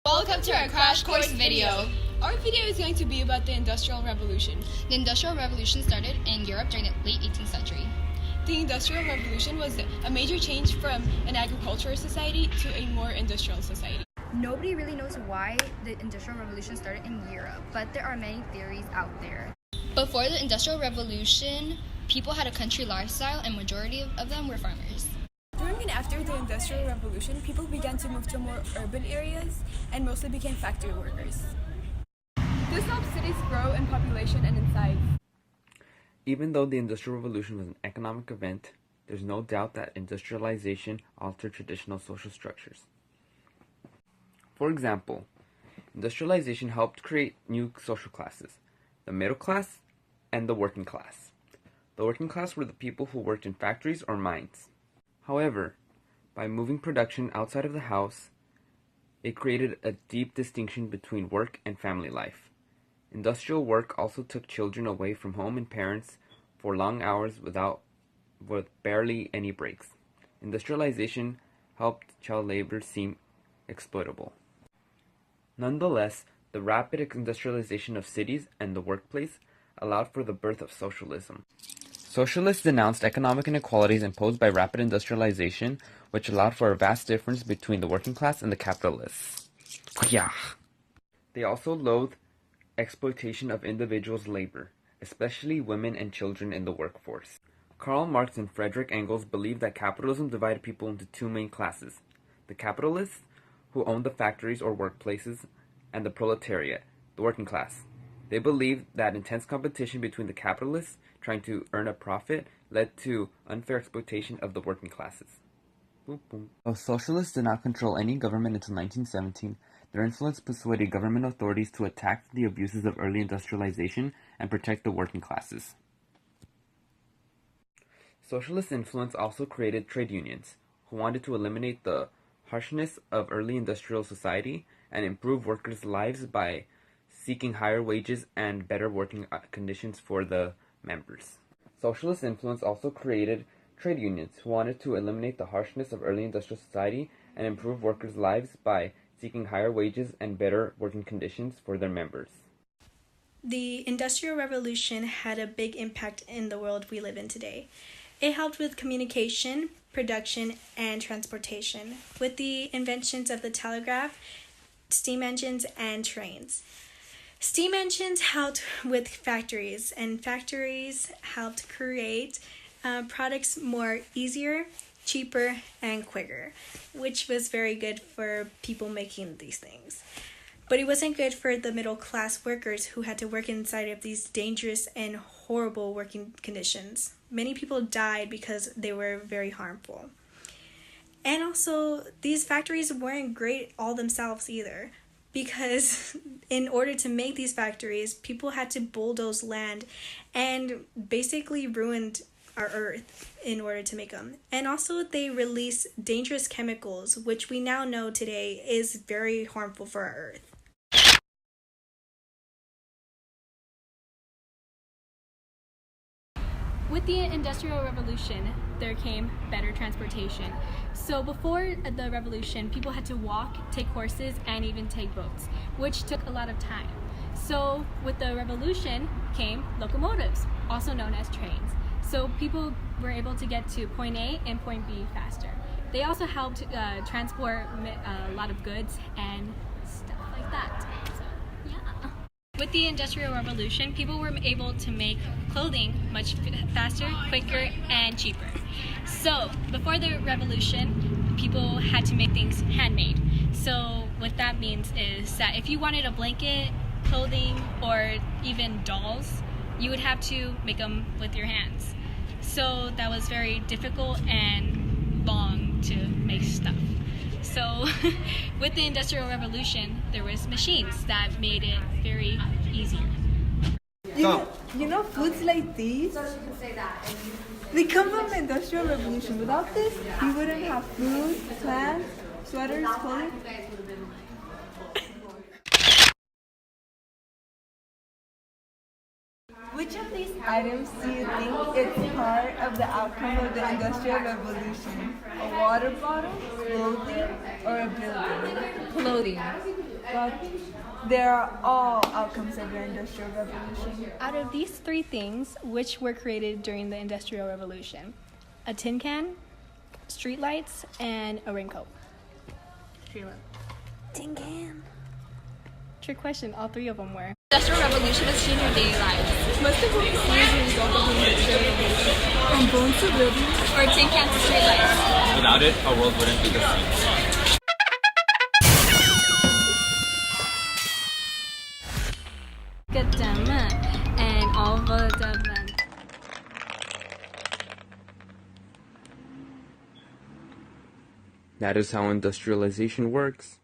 Welcome to our crash course video. Our video is going to be about the Industrial Revolution. The Industrial Revolution started in Europe during the late 18th century. The Industrial Revolution was a major change from an agricultural society to a more industrial society. Nobody really knows why the Industrial Revolution started in Europe, but there are many theories out there. Before the Industrial Revolution, people had a country lifestyle and majority of them were farmers. During and after the Industrial Revolution, people began to move to more urban areas and mostly became factory workers. This helped cities grow in population and in size. Even though the Industrial Revolution was an economic event, there's no doubt that industrialization altered traditional social structures. For example, industrialization helped create new social classes, the middle class and the working class. The working class were the people who worked in factories or mines. However, by moving production outside of the house, it created a deep distinction between work and family life. Industrial work also took children away from home and parents for long hours with barely any breaks. Industrialization helped child labor seem exploitable. Nonetheless, the rapid industrialization of cities and the workplace allowed for the birth of socialism. Socialists denounced economic inequalities imposed by rapid industrialization, which allowed for a vast difference between the working class and the capitalists. They also loathed exploitation of individuals' labor, especially women and children in the workforce. Karl Marx and Friedrich Engels believed that capitalism divided people into two main classes: the capitalists, who owned the factories or workplaces, and the proletariat, the working class. They believed that intense competition between the capitalists trying to earn a profit led to unfair exploitation of the working classes. Though socialists did not control any government until 1917, their influence persuaded government authorities to attack the abuses of early industrialization and protect the working classes. Socialist influence also created trade unions, who wanted to eliminate the harshness of early industrial society and improve workers' lives by seeking higher wages and better working conditions for the members. Socialist influence also created trade unions, who wanted to eliminate the harshness of early industrial society and improve workers' lives by seeking higher wages and better working conditions for their members. The Industrial Revolution had a big impact in the world we live in today. It helped with communication, production, and transportation, with the inventions of the telegraph, steam engines, and trains. Steam engines helped with factories, and factories helped create products more easier, cheaper, and quicker, which was very good for people making these things. But it wasn't good for the middle class workers who had to work inside of these dangerous and horrible working conditions. Many people died because they were very harmful. And also, these factories weren't great all themselves either, because in order to make these factories, people had to bulldoze land and basically ruined our earth in order to make them. And also they release dangerous chemicals, which we now know today is very harmful for our earth. With the Industrial Revolution, there came better transportation. So before the revolution, people had to walk, take horses, and even take boats, which took a lot of time. So with the revolution came locomotives, also known as trains. So people were able to get to point A and point B faster. They also helped transport a lot of goods and stuff like that. So, yeah. With the Industrial Revolution, people were able to make clothing much faster, quicker, and cheaper. So before the revolution, people had to make things handmade. So what that means is that if you wanted a blanket, clothing, or even dolls, you would have to make them with your hands. So that was very difficult and long to make stuff. So with the Industrial Revolution, there was machines that made it very easier. You know foods like these? They come from the Industrial Revolution. Without this, we wouldn't have food, plants, sweaters, clothing. Which of these items do you think is part of the outcome of the Industrial Revolution? A water bottle, clothing, or a building? Clothing. but they are all outcomes of the Industrial Revolution. Out of these three things, which were created during the Industrial Revolution? A tin can, streetlights, and a raincoat. Sheila. Tin can. Trick question, all three of them were. Industrial revolution was seen in your daily lives. Most of what we see is a result of the Industrial Revolution. From bones to buildings. Or tin cans to streetlights. Without it, our world wouldn't be the same. And all the That is how industrialization works.